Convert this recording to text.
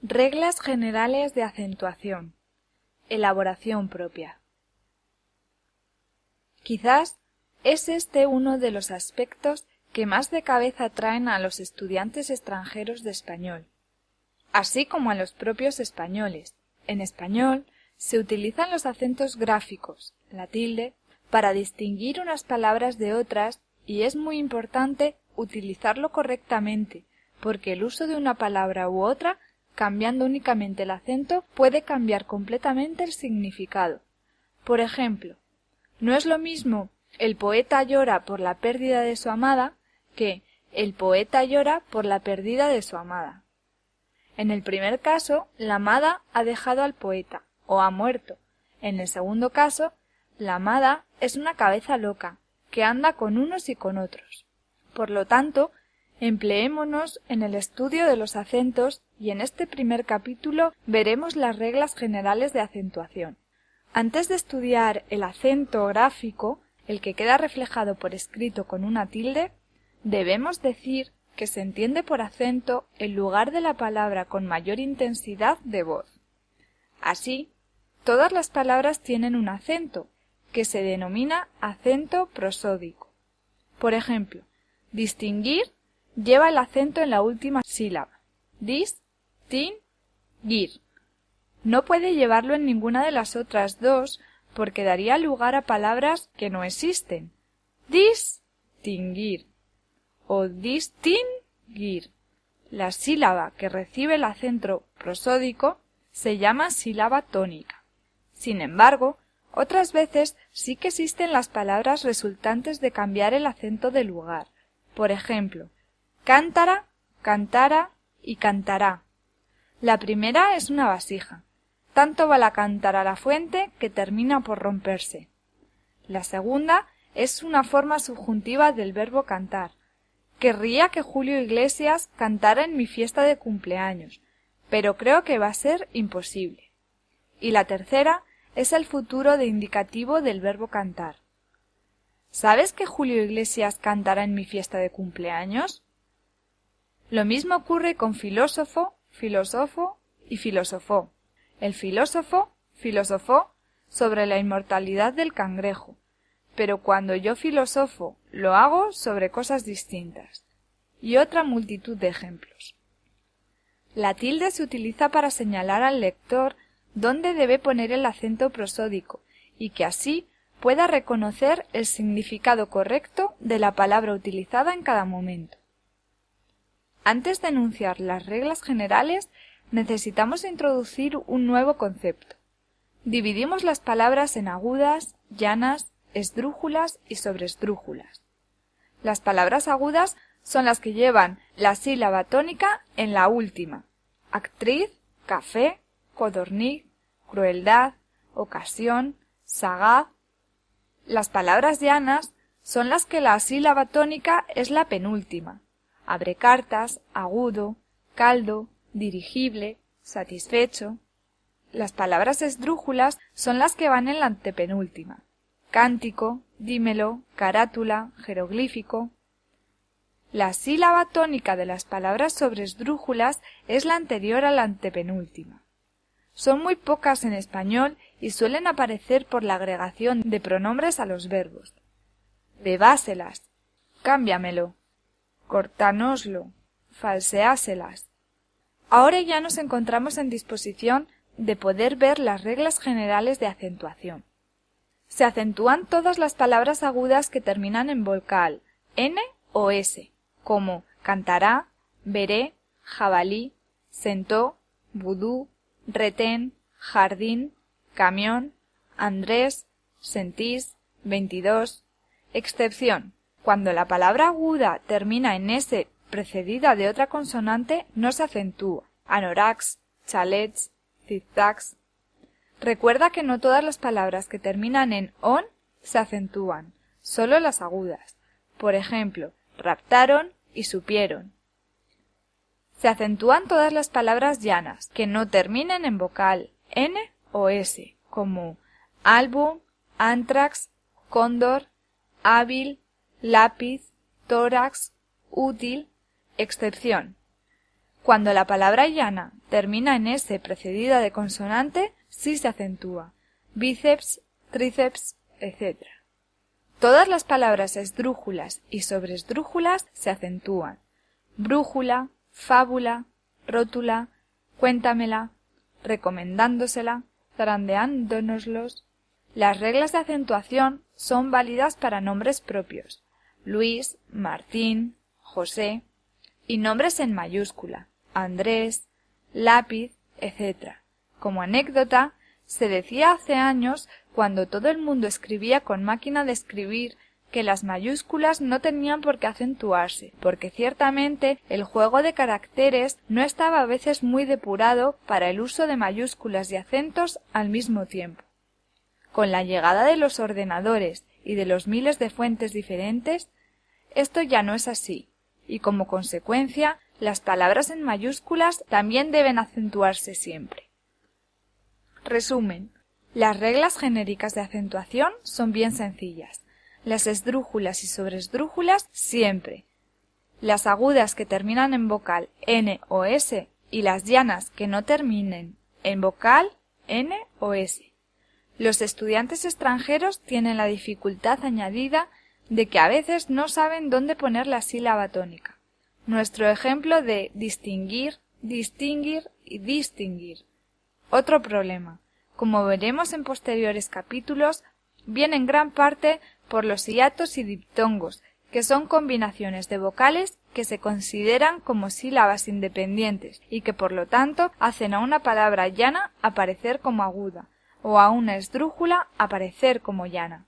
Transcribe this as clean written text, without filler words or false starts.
Reglas generales de acentuación. Elaboración propia. Quizás es este uno de los aspectos que más de cabeza traen a los estudiantes extranjeros de español, así como a los propios españoles. En español se utilizan los acentos gráficos, la tilde, para distinguir unas palabras de otras y es muy importante utilizarlo correctamente, porque el uso de una palabra u otra, cambiando únicamente el acento, puede cambiar completamente el significado. Por ejemplo, no es lo mismo el poeta llora por la pérdida de su amada que el poeta llora por la pérdida de su amada. En el primer caso, la amada ha dejado al poeta o ha muerto. En el segundo caso, la amada es una cabeza loca que anda con unos y con otros. Por lo tanto, empleémonos en el estudio de los acentos y en este primer capítulo veremos las reglas generales de acentuación. Antes de estudiar el acento gráfico, el que queda reflejado por escrito con una tilde, debemos decir que se entiende por acento el lugar de la palabra con mayor intensidad de voz. Así, todas las palabras tienen un acento, que se denomina acento prosódico. Por ejemplo, distinguir lleva el acento en la última sílaba. Dis, tin, gir. No puede llevarlo en ninguna de las otras dos porque daría lugar a palabras que no existen. Distinguir o distinguir. La sílaba que recibe el acento prosódico se llama sílaba tónica. Sin embargo, otras veces sí que existen las palabras resultantes de cambiar el acento de lugar. Por ejemplo, cántara, cantara y cantará. La primera es una vasija. Tanto va la cántara a la fuente que termina por romperse. La segunda es una forma subjuntiva del verbo cantar. Querría que Julio Iglesias cantara en mi fiesta de cumpleaños, pero creo que va a ser imposible. Y la tercera es el futuro de indicativo del verbo cantar. ¿Sabes que Julio Iglesias cantará en mi fiesta de cumpleaños? Lo mismo ocurre con filósofo, filósofo y filosofó. El filósofo filosofó sobre la inmortalidad del cangrejo, pero cuando yo filosofo lo hago sobre cosas distintas. Y otra multitud de ejemplos. La tilde se utiliza para señalar al lector dónde debe poner el acento prosódico y que así pueda reconocer el significado correcto de la palabra utilizada en cada momento. Antes de enunciar las reglas generales, necesitamos introducir un nuevo concepto. Dividimos las palabras en agudas, llanas, esdrújulas y sobresdrújulas. Las palabras agudas son las que llevan la sílaba tónica en la última. Actriz, café, codorniz, crueldad, ocasión, sagaz. Las palabras llanas son las que la sílaba tónica es la penúltima. Abrecartas, agudo, caldo, dirigible, satisfecho. Las palabras esdrújulas son las que van en la antepenúltima. Cántico, dímelo, carátula, jeroglífico. La sílaba tónica de las palabras sobresdrújulas es la anterior a la antepenúltima. Son muy pocas en español y suelen aparecer por la agregación de pronombres a los verbos. Bebáselas, cámbiamelo, cortánoslo, falseáselas. Ahora ya nos encontramos en disposición de poder ver las reglas generales de acentuación. Se acentúan todas las palabras agudas que terminan en vocal n o s, como cantará, veré, jabalí, sentó, vudú, retén, jardín, camión, Andrés, sentís, 22. Excepción: cuando la palabra aguda termina en s precedida de otra consonante, no se acentúa. Anorax, chalets, zigzags. Recuerda que no todas las palabras que terminan en on se acentúan, solo las agudas. Por ejemplo, raptaron y supieron. Se acentúan todas las palabras llanas que no terminen en vocal n o s, como álbum, antrax, cóndor, hábil, lápiz, tórax, útil. Excepción: cuando la palabra llana termina en S precedida de consonante sí se acentúa. Bíceps, tríceps, etc. Todas las palabras esdrújulas y sobresdrújulas se acentúan. Brújula, fábula, rótula, cuéntamela, recomendándosela, zarandeándonoslos. Las reglas de acentuación son válidas para nombres propios, Luis, Martín, José, y nombres en mayúscula, Andrés, lápiz, etc. Como anécdota, se decía hace años, cuando todo el mundo escribía con máquina de escribir, que las mayúsculas no tenían por qué acentuarse, porque ciertamente el juego de caracteres no estaba a veces muy depurado para el uso de mayúsculas y acentos al mismo tiempo. Con la llegada de los ordenadores y de los miles de fuentes diferentes, esto ya no es así, y como consecuencia, las palabras en mayúsculas también deben acentuarse siempre. Resumen. Las reglas genéricas de acentuación son bien sencillas. Las esdrújulas y sobresdrújulas siempre. Las agudas que terminan en vocal N o S y las llanas que no terminen en vocal N o S. Los estudiantes extranjeros tienen la dificultad añadida de que a veces no saben dónde poner la sílaba tónica. Nuestro ejemplo de distinguir, distinguir y distinguir. Otro problema, como veremos en posteriores capítulos, viene en gran parte por los hiatos y diptongos, que son combinaciones de vocales que se consideran como sílabas independientes y que por lo tanto hacen a una palabra llana aparecer como aguda o a una esdrújula aparecer como llana.